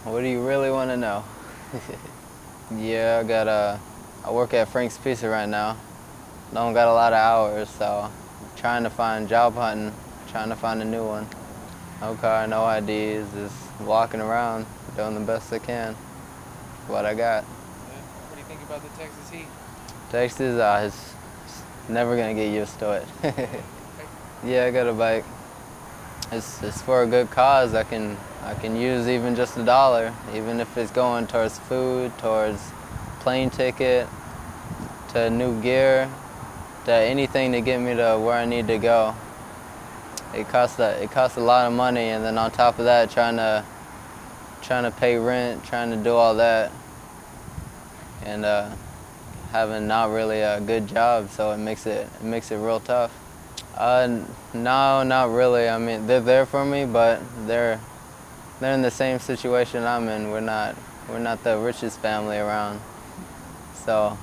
What do you really want to know? Yeah, I work at Frank's Pizza right now. Don't got a lot of hours, so trying to find job hunting, trying to find a new one. No car, no IDs, just walking around, doing the best I can. What I got. Yeah. What do you think about the Texas heat? Texas, it's never gonna get used to it. Yeah, I got a bike. It's for a good cause. I can use even just $1, even if it's going towards food, towards plane ticket, to new gear, to anything to get me to where I need to go. It costs a lot of money, and then on top of that, trying to pay rent, trying to do all that, and having not really a good job, so it makes it real tough. No, not really. I mean, they're there for me, but they're in the same situation I'm in. We're not the richest family around, so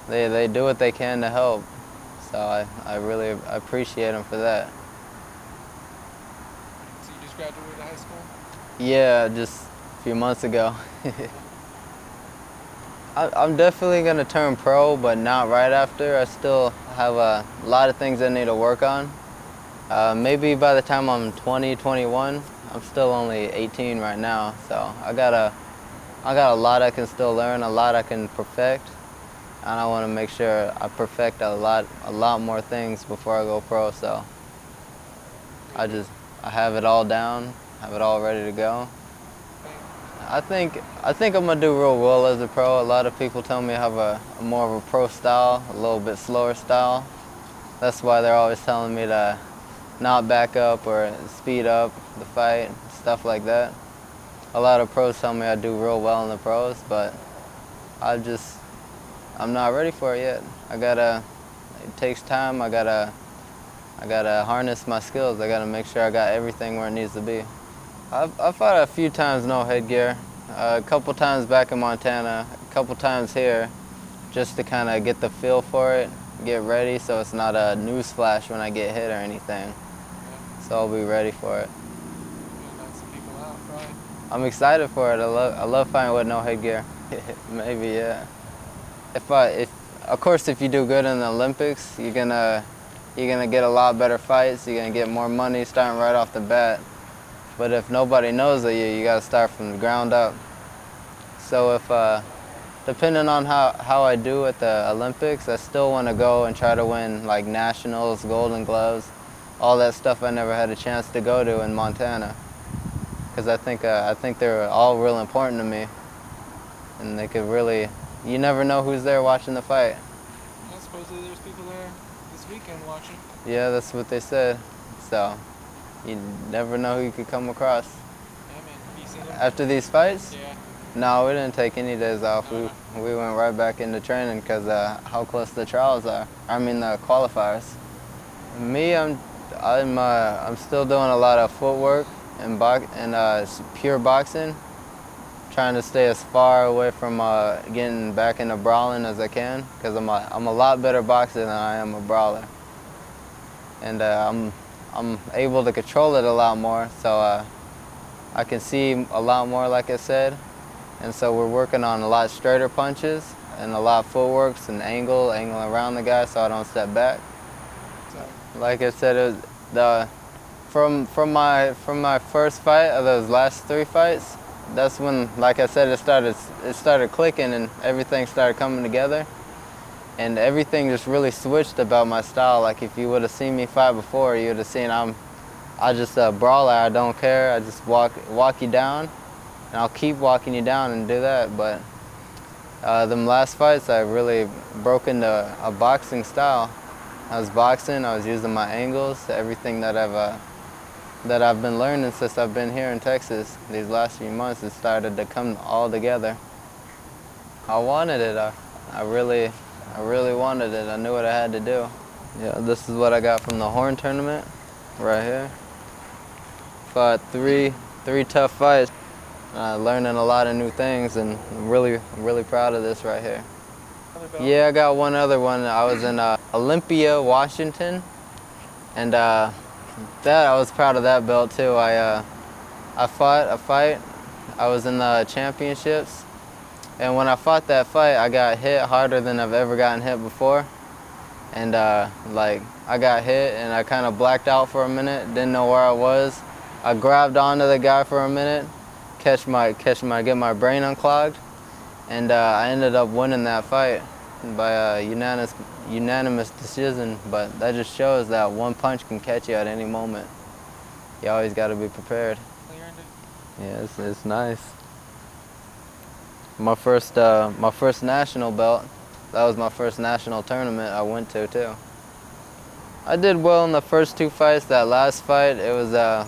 they do what they can to help. So I really appreciate them for that. So you just graduated high school? Yeah, just a few months ago. I'm definitely gonna turn pro, but not right after. I still have a lot of things I need to work on. Maybe by the time I'm 20, 21, I'm still only 18 right now, so I got a lot I can still learn, a lot I can perfect, and I want to make sure I perfect a lot more things before I go pro. So I have it all down, have it all ready to go. I think I'm gonna do real well as a pro. A lot of people tell me I have a more of a pro style, a little bit slower style. That's why they're always telling me to not back up or speed up the fight, stuff like that. A lot of pros tell me I do real well in the pros, but I'm not ready for it yet. It takes time. I gotta harness my skills. I gotta make sure I got everything where it needs to be. I've fought a few times no headgear, a couple times back in Montana, a couple times here, just to kind of get the feel for it, get ready so it's not a news flash when I get hit or anything. Yeah. So I'll be ready for it. You'll knock some people out, probably. I'm excited for it. I love fighting with no headgear. Maybe, yeah. Of course, if you do good in the Olympics, you're gonna get a lot better fights. You're gonna get more money starting right off the bat. But if nobody knows of you, you got to start from the ground up. So depending on how I do at the Olympics, I still want to go and try to win like nationals, Golden Gloves, all that stuff I never had a chance to go to in Montana. Because I think they're all real important to me, and they could really. You never know who's there watching the fight. Yeah, supposedly there's people there this weekend watching. Yeah, that's what they said. So. You never know who you could come across. Yeah, man. Have you seen them? After these fights? Yeah. No, we didn't take any days off. We went right back into training because how close the trials are. I mean the qualifiers. Me, I'm still doing a lot of footwork and pure boxing. Trying to stay as far away from getting back into brawling as I can because I'm a lot better boxer than I am a brawler. And I'm able to control it a lot more, so I can see a lot more, like I said. And so we're working on a lot straighter punches and a lot of footworks and angle around the guy so I don't step back. So, Like I said, from my first fight of those last 3 fights, that's when, like I said, it started clicking and everything started coming together. And everything just really switched about my style. Like if you would have seen me fight before, you would have seen I just a brawler. I don't care. I just walk you down, and I'll keep walking you down and do that. But them last fights, I really broke into a boxing style. I was boxing. I was using my angles, everything that I've been learning since I've been here in Texas. These last few months, it started to come all together. I wanted it. I really wanted it. I knew what I had to do. Yeah, this is what I got from the Horn tournament, right here. Fought three tough fights. Learning a lot of new things, and I'm really proud of this right here. Yeah, I got one other one. I was in Olympia, Washington, and I was proud of that belt too. I fought a fight. I was in the championships, and when I fought that fight, I got hit harder than I've ever gotten hit before. And like I got hit, and I kind of blacked out for a minute. Didn't know where I was. I grabbed onto the guy for a minute, get my brain unclogged, and I ended up winning that fight by a unanimous decision. But that just shows that one punch can catch you at any moment. You always got to be prepared. You earned it. Yeah, it's nice. My first national belt. That was my first national tournament I went to too. I did well in the first 2 fights. That last fight, it was a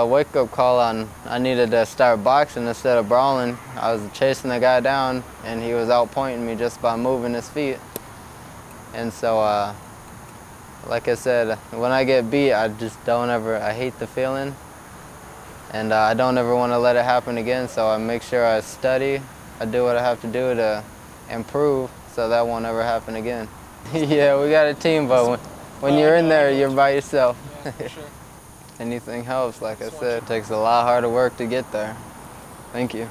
wake-up call on I needed to start boxing instead of brawling. I was chasing the guy down, and he was outpointing me just by moving his feet. And so, like I said, when I get beat, I hate the feeling. And I don't ever want to let it happen again, so I make sure I study. I do what I have to do to improve so that won't ever happen again. Yeah, we got a team, but when you're in there, you're by yourself. Yeah, for sure. Anything helps, like I said. It takes a lot harder work to get there. Thank you.